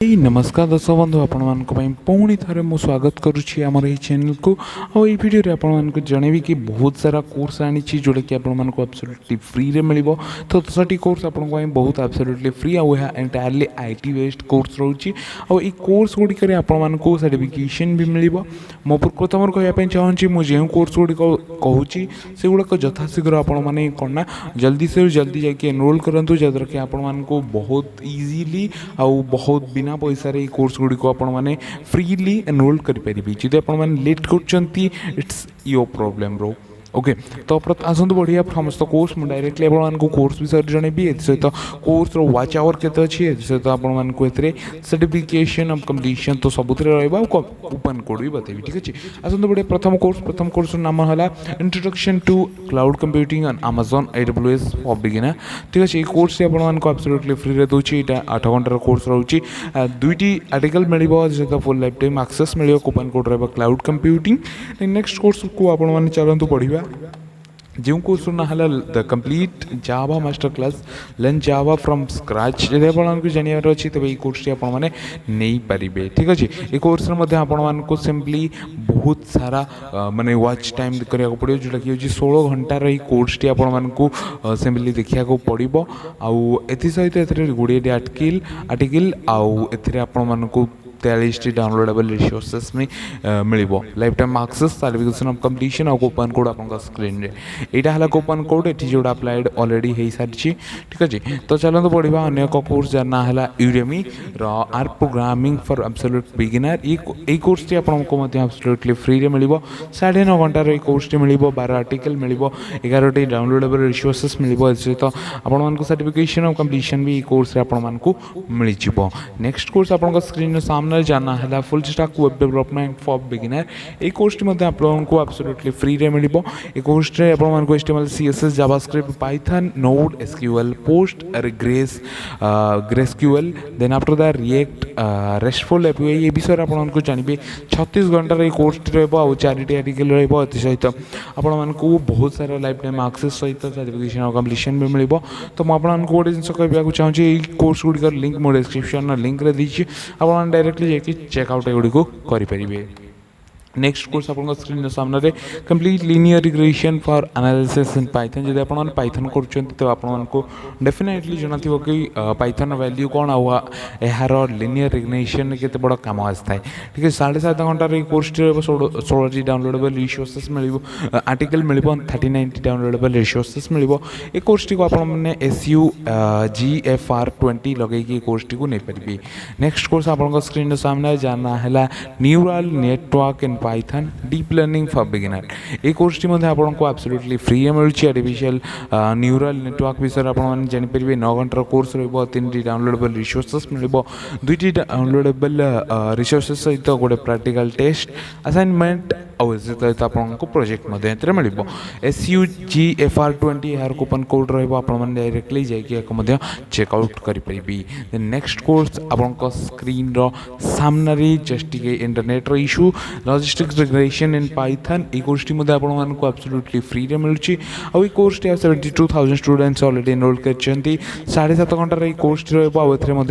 नमस्कार दर्शक बंधु आपण पुणी थे मु स्वागत करुच्ची आमर ये चैनल को और ये वीडियो आपको जनइबी कि बहुत सारा कोर्स आनी जोटा कि आपको एब्सोल्युटली फ्री रे मिल तो 10टी कोर्स आपको बहुत एब्सोल्युटली फ्री आउ एंटायरली आईटी बेस्ड कोर्स रोचे और ये कोर्स गुड़िक आपको सर्टिफिकेशन भी मिल मो प्रथम कहवाई चाहूँगी मुझे जो कोर्स गुड़िक कहूँ से गुड़ाक यथाशीघ्र आपने कौन जल्दी से जल्दी जाके एनरोल करूँ जहाँद्वारा कि आपको बहुत इजीली आउ बहुत बिना पैसा रे कोर्स गुड़ी को आपण माने फ्रीली एनरोल करें जब आप लेट कर इट्स योर प्रॉब्लम रो ओके तो आसतु बढ़िया समस्त कोर्स मुझे डायरेक्टली आपको कोर्स विषय जनइबी ए सहित कोर्स वाच आवर के अच्छी सहित आपको सर्टिफिकेशन ऑफ कंप्लीशन तो सब ओपन कोड भी बतेबी ठीक अच्छे आसतु बढ़िया प्रथम कोर्स नाम है introduction to cloud computing on Amazon AWS for beginner ठीक अच्छे ये कोर्स आपको एब्सोल्युटली फ्री रे दूसरी यहाँ 8 घंटार कोर्स रोचे दुईटी आर्टिकल मिल सहित फुल लाइफ टाइम एक्सेस मिल ओपन कोड रहा क्लाउड कंप्यूटिंग नेक्स्ट कोर्स को आपने चलतु पढ़ा जो कोर्स ना है the complete Java master class learn Java from scratch जब आपको जानवर अच्छी तेज ये कोर्स आपने नहीं पारे ठीक अच्छे ये कोर्स आपको सिंपली बहुत सारा माने वाच टाइम करा पड़ो जोटा कि 16 घंटार ये कोर्स टी आपको सिंपली देखा पड़ो आउ सहित गुड़े आर्टिकल आउ आपको 43 डाउनलोडेबल रिसोर्सेस में मिल lifetime access certification of completion और ओपन कोड आप स्क्रीन रे यहाँ है ओपन कोड ये जो अप्लाइड ऑलरेडी हो सारी ठीक अच्छे तो चलते पढ़ा अनेक कोर्स जार ना है Udemy R programming for absolute beginner ये कोर्स टी आपको एब्सोल्युटली फ्री रे मिल 9.5 घंटार ये कोर्स टी मिल 12 आर्टिकल मिल 11टी डाउनलोडेबल रिसोर्सेस मिल सहित आपको सर्टिफिकेशन ऑफ कंप्लीशन भी कोर्स आपको मिल नेक्स्ट कोर्स आपको स्क्रीन सामने जाना है full stack web development for beginner ये कोर्स आपको एब्सोल्युटली फ्री रे मिल ये कोर्स आपको HTML CSS JavaScript Python node SQL post ग्रेसक्यूएल then after that React RESTful API ये विषय आपको जानवे 36 घंटार ये कोर्स रही 4टी आर्टिकल रही सहित आपको बहुत सारा लाइफ टाइम एक्सेस सहित सर्टिफिकेशन और कंप्लीशन भी मिल तो मुझे गोटे जिन कहवाक चाहूँगी ये कोर्स गुड़िक लिंक मो डिस्क्रिप्शन लिंक रे दीजिए आप डायरेक्टली जाकि चेकआउट एगुड़ी करेंगे नेक्स्ट कोर्स आपको स्क्रीन सामने complete linear regression for analysis in Python जब आप पाइथन कर आपको डेफिनेटली जाना कि पाइथन वैल्यू कौन आर लीनियर रिग्रेशन के बड़ा कम आए ठीक है 7.5 घंटार ये कोर्स 16टी डाउनलोडेबल रिसोर्सेस मिल आर्टिकल मिल 39टी डाउनलोडेबल रिसोर्सेस मिल ये कोर्स टी आपने SUGFR20 लगे कोर्स टी को नहीं पारे नेक्स्ट कोर्स आपको स्क्रीन सामने जाना है neural network in Python deep learning for beginner ये कोर्स टी आपको एब्सोल्युटली फ्री मिलूँ आर्टिफिशियल न्यूरल नेटवर्क विषय आप जानीपर 9 घंटार कोर्स री डाउनलोडेबल रिसोर्सेस मिल 2टी डाउनलोडेबल रिसोर्सेस सहित गोटे प्रैक्टिकल टेस्ट असाइनमेंट और सहित आपको प्रोजेक्ट मिल SUGFR20 यार ओपन कोड रही डायरेक्टली जाकि चेकआउट करेंगे नेक्स्ट कोर्स आपको स्क्रीन सामने just internet issue logistics regression in Python ये कोर्स टी आपको एब्सोल्युटली फ्री रे मिलूँ और ये course T 72,000 students already enroll कर 7.5 घंटार ये कोर्स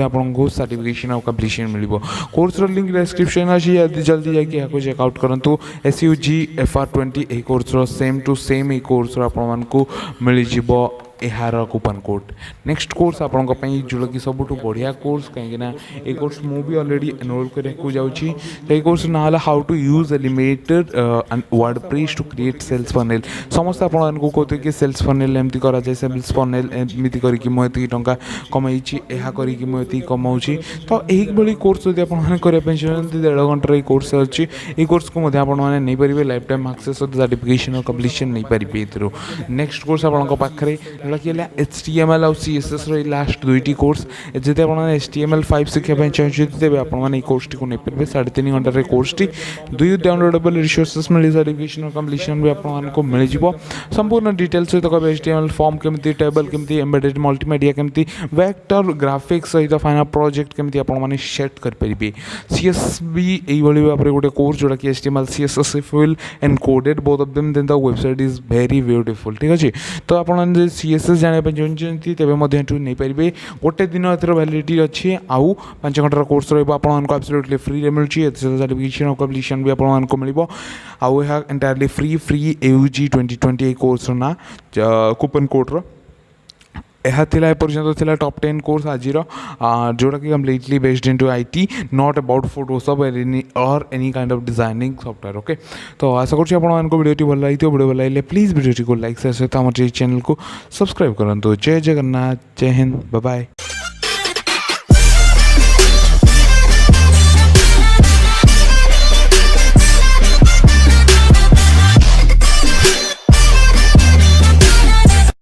आपको सर्टिफिकेशन और कंप्लीशन मिल कोर्स लिंक डिस्क्रिप्शन अच्छी जल्दी जाकि चेकआउट करूँ SUGFR20 ये कोर्स सेम टू सेम ये कोर्स आपको मिल यार कूपन कोड नेक्स्ट कोर्स आपंपाई जोटा कि सब बढ़िया कोर्स कहीं कोर्स मुझे ऑलरेडी एनरोल कर कोर्स ना how to use Elementor WordPress to create sales funnel समस्त आपको कहते कि सेल्स फनेल एमती कराए सेल्स फनेल एमती करके मुझे टंका कमाई करके मुझे कमाऊँगी तो यही कोर्स जब आपने चाहते 1.5 घंटार ये कोर्स अच्छी ये कोर्स को आपने नहीं पारे लाइफ टाइम एक्सेस सर्टिफिकेशन और कंप्लीशन नहीं पारे नेक्स्ट कोर्स आप पाखे कि HTML और CSS रो लास्ट 2टी कोर्स जब आप HTML5 शिखापी चाहिए तेज आपने कोर्स टी को नहीं पारे 3.5 घंटार कोर्स टी 2 डाउनलोडेबल रिसोर्सेस मिले सर्टिफिकेशन और कंप्लीशन भी आपको मिल संपूर्ण डिटेल्स सहित कह HTML फॉर्म केमती टेबल केमती एम्बेडेड मल्टीमीडिया केमती वेक्टर ग्राफिक्स सहित फाइनल प्रोजेक्ट केमती आपने सेट करेंगे CSS भी यही भाव में गोटे कोर्स जोटा कि HTML CSS if will encoded both of them then the website is very beautiful ठीक अच्छे तो आप CSS विशेष जानापी चाहते तेज नहीं पारे गोटे दिन एथर वैलिडिटी अच्छी आउ 5 घंटार कोर्स रहा एब्सोल्युटली फ्री मिलूँ सर्टिफिकेशन कम्प्लीशन भी आपको मिल आउ एंटायरली फ्री AUG 2020 कोर्स ना कूपन कोड यह एपर्यंत थिला टॉप 10 कोर्स आज जोटा कि completely based into IT not about Photoshop और any kind of designing software okay. तो आशा करुँच आपको वीडियो भल लगी वीडियो भल लगे प्लीज वीडियो को लाइक शेयर सहित आम चैनल को सब्सक्राइब करूँ। जय जगन्नाथ, जय हिंद, बाय बाय।